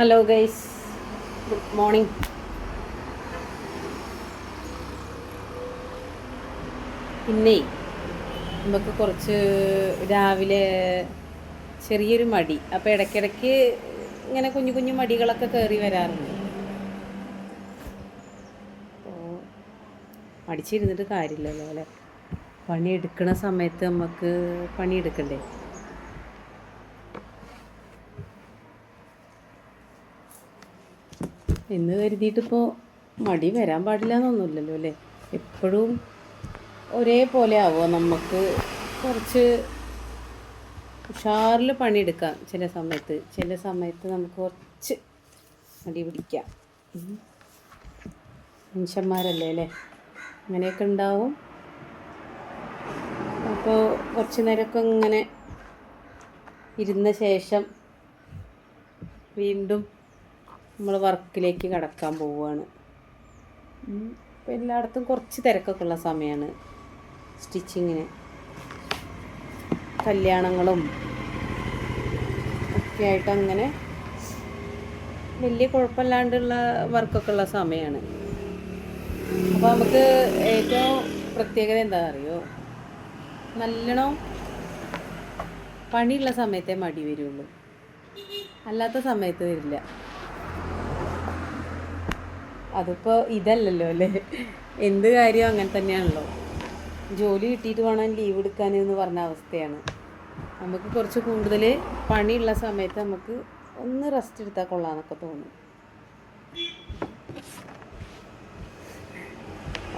Hello guys, good morning. പിന്നെ നമുക്ക് കുറച്ച് രാവിലെ ചെറിയൊരു മടി, അപ്പോൾ ഇടയ്ക്കിടയ്ക്ക് ഇങ്ങനെ കുഞ്ഞു കുഞ്ഞു മടികളൊക്കെ കയറി വരാറുണ്ട്. അപ്പോൾ മടിച്ചിരുന്നിട്ട് കാര്യമില്ലല്ലോ അല്ലേ? പണിയെടുക്കണ സമയത്ത് നമുക്ക് പണിയെടുക്കണ്ടേ? എന്ന് കരുതിയിട്ടിപ്പോൾ മടി വരാൻ പാടില്ല എന്നൊന്നുമില്ലല്ലോ അല്ലേ? എപ്പോഴും ഒരേപോലെ ആവുമോ? നമുക്ക് കുറച്ച് ഉഷാറിൽ പണിയെടുക്കാം ചില സമയത്ത് നമുക്ക് കുറച്ച് മടി പിടിക്കാം. മനുഷ്യന്മാരല്ലേ അല്ലേ? അങ്ങനെയൊക്കെ ഉണ്ടാവും. അപ്പോൾ കുറച്ച് നേരമൊക്കെ ഇങ്ങനെ ഇരുന്ന ശേഷം വീണ്ടും നമ്മൾ വർക്കിലേക്ക് കടക്കാൻ പോവുകയാണ്. ഇപ്പോൾ എല്ലായിടത്തും കുറച്ച് തിരക്കൊക്കെ ഉള്ള സമയമാണ് സ്റ്റിച്ചിങ്ങിന്. കല്യാണങ്ങളും ഒക്കെ ആയിട്ട് അങ്ങനെ വലിയ കുഴപ്പമില്ലാണ്ടുള്ള വർക്കൊക്കെ ഉള്ള സമയമാണ്. അപ്പോൾ നമുക്ക് ഏറ്റവും പ്രത്യേകത എന്താണെന്ന് അറിയോ? നല്ലോണം പണിയുള്ള സമയത്തേ മടി വരുള്ളൂ, അല്ലാത്ത സമയത്ത് വരില്ല. അതിപ്പോൾ ഇതല്ലല്ലോ അല്ലേ? എന്ത് കാര്യം അങ്ങനെ തന്നെയാണല്ലോ. ജോലി കിട്ടിയിട്ട് വേണം ലീവ് എടുക്കാൻ എന്ന് പറഞ്ഞ അവസ്ഥയാണ്. നമുക്ക് കുറച്ച് കൂടുതൽ പണിയുള്ള സമയത്ത് നമുക്ക് ഒന്ന് റെസ്റ്റ് എടുത്താൽ കൊള്ളാമെന്നൊക്കെ തോന്നും.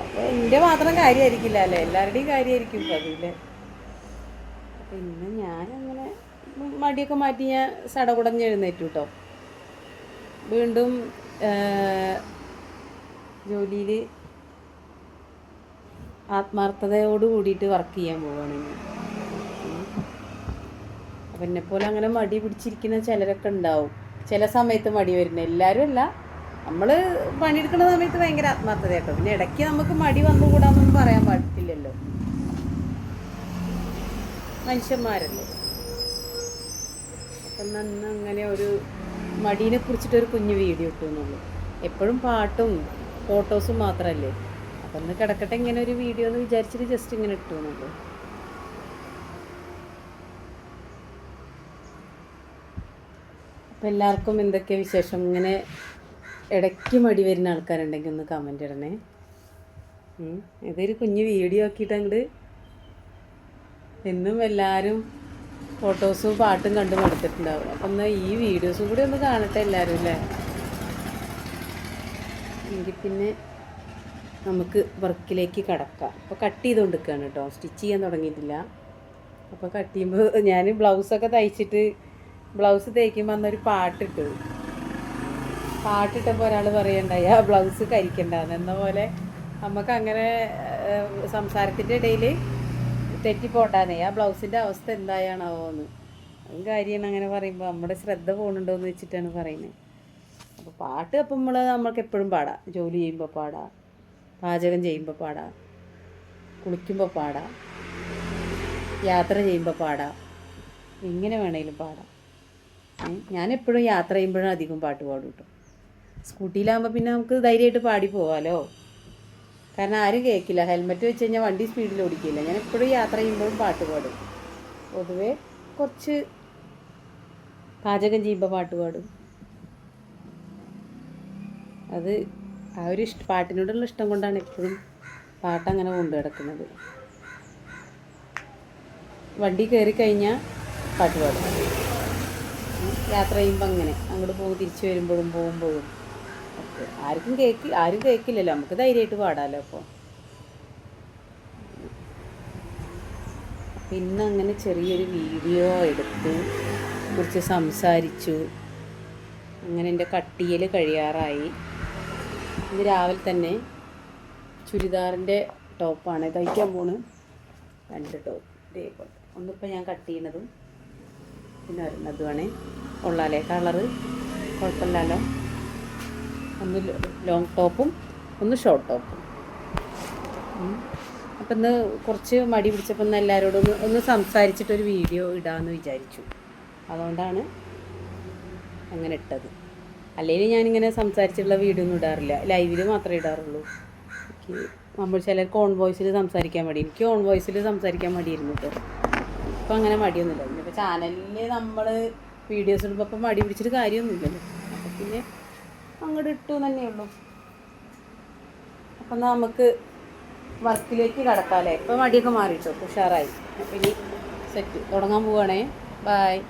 അപ്പോൾ എൻ്റെ മാത്രം കാര്യമായിരിക്കില്ല അല്ലേ, എല്ലാവരുടെയും കാര്യമായിരിക്കും ഇപ്പോൾ അതില്ലേ. അപ്പോൾ ഇന്ന് ഞാനങ്ങനെ മടിയൊക്കെ മാറ്റി ഞാൻ സടകുടഞ്ഞ് എഴുന്നേറ്റു കേട്ടോ. വീണ്ടും ജോലിയിൽ ആത്മാർത്ഥതയോട് കൂടിയിട്ട് വർക്ക് ചെയ്യാൻ പോവുകയാണ് ഞാൻ. അപ്പം എന്നെപ്പോലെ അങ്ങനെ മടി പിടിച്ചിരിക്കുന്ന ചിലരൊക്കെ ഉണ്ടാവും. ചില സമയത്ത് മടി വരുന്നത്, എല്ലാവരും അല്ല. നമ്മൾ പണിയെടുക്കുന്ന സമയത്ത് ഭയങ്കര ആത്മാർത്ഥതയാട്ടോ. പിന്നെ ഇടയ്ക്ക് നമുക്ക് മടി വന്നുകൂടാന്നൊന്നും പറയാൻ പറ്റില്ലല്ലോ, മനുഷ്യന്മാരല്ലേ. അപ്പം അന്ന് അങ്ങനെ ഒരു മടീനെ കുറിച്ചിട്ടൊരു കുഞ്ഞു വീഡിയോ ഇട്ടുന്നുള്ളൂ. എപ്പോഴും പാട്ടും ഫോട്ടോസും മാത്രമല്ലേ. അപ്പം ഒന്ന് കിടക്കട്ടെ ഇങ്ങനെ ഒരു വീഡിയോ എന്ന് വിചാരിച്ചിട്ട് ജസ്റ്റ് ഇങ്ങനെ ഇട്ടുന്നുള്ളൂ. അപ്പം എല്ലാവർക്കും എന്തൊക്കെ വിശേഷം? ഇങ്ങനെ ഇടയ്ക്ക് മടി വരുന്ന ആൾക്കാരുണ്ടെങ്കിൽ ഒന്ന് കമൻ്റ് ഇടണേ. ഇതൊരു കുഞ്ഞു വീഡിയോ ആക്കിയിട്ട് അങ്ങോട്ട് എന്നും എല്ലാവരും ഫോട്ടോസും പാട്ടും കണ്ടു മടുത്തിട്ടുണ്ടാവും. അപ്പം എന്നാൽ ഈ വീഡിയോസും കൂടി ഒന്ന് കാണട്ടെ എല്ലാവരും അല്ലേ. എങ്കിൽ പിന്നെ നമുക്ക് വർക്കിലേക്ക് കടക്കാം. അപ്പോൾ കട്ട് ചെയ്തുകൊണ്ടിരിക്കുകയാണ് കേട്ടോ, സ്റ്റിച്ച് ചെയ്യാൻ തുടങ്ങിയിട്ടില്ല. അപ്പോൾ കട്ട് ചെയ്യുമ്പോൾ ഞാൻ ബ്ലൗസൊക്കെ തയ്ച്ചിട്ട് ബ്ലൗസ് തയ്ക്കുമ്പോൾ അന്നൊരു പാട്ടിട്ടപ്പോൾ ഒരാൾ പറയണ്ടായി ആ ബ്ലൗസ് കരിക്കണ്ടെന്ന്. എന്ന പോലെ നമുക്ക് അങ്ങനെ സംസാരത്തിൻ്റെ ഇടയിൽ തെറ്റിപ്പോണ്ടാന്നേ. ആ ബ്ലൗസിൻ്റെ അവസ്ഥ എന്തായാണാവോ എന്ന്. അതും കാര്യമാണ് അങ്ങനെ പറയുമ്പോൾ നമ്മുടെ ശ്രദ്ധ പോകുന്നുണ്ടോ എന്ന് വെച്ചിട്ടാണ് പറയുന്നത്. അപ്പോൾ പാട്ട് അപ്പം നമ്മൾക്ക് എപ്പോഴും പാടാം. ജോലി ചെയ്യുമ്പോൾ പാടാം, പാചകം ചെയ്യുമ്പോൾ പാടാം, കുളിക്കുമ്പോൾ പാടാം, യാത്ര ചെയ്യുമ്പോൾ പാടാം, എങ്ങനെ വേണമെങ്കിലും പാടാം. ഞാനെപ്പോഴും യാത്ര ചെയ്യുമ്പോഴും അധികം പാട്ട് പാടും കേട്ടോ. സ്കൂട്ടിയിലാകുമ്പോൾ പിന്നെ നമുക്ക് ധൈര്യമായിട്ട് പാടി പോകാമല്ലോ, കാരണം ആരും കേൾക്കില്ല. ഹെൽമെറ്റ് വെച്ച് കഴിഞ്ഞാൽ വണ്ടി സ്പീഡിൽ ഓടിക്കില്ല. ഞാൻ എപ്പോഴും യാത്ര ചെയ്യുമ്പോഴും പാട്ട് പാടും. പൊതുവേ കുറച്ച് പാചകം ചെയ്യുമ്പോൾ പാട്ട് പാടും. അത് ആ ഒരു പാട്ടിനോടുള്ള ഇഷ്ടം കൊണ്ടാണ് എപ്പോഴും പാട്ടങ്ങനെ കൊണ്ടു കിടക്കുന്നത്. വണ്ടി കയറി കഴിഞ്ഞാൽ പാട്ട് പാടും. യാത്ര ചെയ്യുമ്പോൾ അങ്ങനെ അങ്ങോട്ട് പോകും, തിരിച്ചു പോകുമ്പോഴും ഒക്കെ ആരും കേൾക്കില്ലല്ലോ, നമുക്ക് ധൈര്യമായിട്ട് പാടാമല്ലോ. അപ്പോൾ പിന്നെ അങ്ങനെ ചെറിയൊരു വീഡിയോ എടുത്തു, കുറിച്ച് സംസാരിച്ചു. അങ്ങനെ എൻ്റെ കട്ടിയൽ കഴിയാറായി. ഇത് രാവിലെ തന്നെ ചുരിദാറിൻ്റെ ടോപ്പാണ് തയ്ക്കാൻ പോണ്. 2 ടോപ്പ് ഇതേപോലെ. ഒന്നിപ്പോൾ ഞാൻ കട്ട് ചെയ്യണതും പിന്നെ വരുന്നതുമാണ്. കൊള്ളാലേ കളറ്? കുഴപ്പമില്ലല്ലോ. ഒന്ന് ലോങ് ടോപ്പും ഒന്ന് ഷോർട്ട് ടോപ്പും. അപ്പം ഇന്ന് കുറച്ച് മടി പിടിച്ചപ്പോൾ ഒന്ന് എല്ലാവരോടും ഒന്ന് സംസാരിച്ചിട്ടൊരു വീഡിയോ ഇടാമെന്ന് വിചാരിച്ചു. അതുകൊണ്ടാണ് അങ്ങനെ ഇട്ടത്. അല്ലെങ്കിൽ ഞാനിങ്ങനെ സംസാരിച്ചിട്ടുള്ള വീഡിയോ ഒന്നും ഇടാറില്ല, ലൈവിൽ മാത്രമേ ഇടാറുള്ളൂ. എനിക്ക് നമ്മൾ ചിലർക്ക് ഓൺ വോയിസിൽ സംസാരിക്കാൻ മടി, എനിക്ക് ഓൺ വോയിസിൽ സംസാരിക്കാൻ മടിയായിരുന്നു കേട്ടോ. ഇപ്പം അങ്ങനെ മടിയൊന്നുമില്ല. ഇന്നിപ്പോൾ ചാനലിൽ നമ്മൾ വീഡിയോസ് ഇടുമ്പോൾ അപ്പം മടി പിടിച്ചിട്ട് കാര്യമൊന്നുമില്ലല്ലോ. അപ്പം പിന്നെ അങ്ങോട്ട് ഇട്ടു തന്നെയുള്ളൂ. അപ്പം നമുക്ക് വർക്കിലേക്ക് കടക്കാമല്ലേ. ഇപ്പം മടിയൊക്കെ മാറിയിട്ടോ, ഉഷാറായി. അപ്പം ഇനി സെറ്റ് തുടങ്ങാൻ പോവുകയാണേ. ബായ്.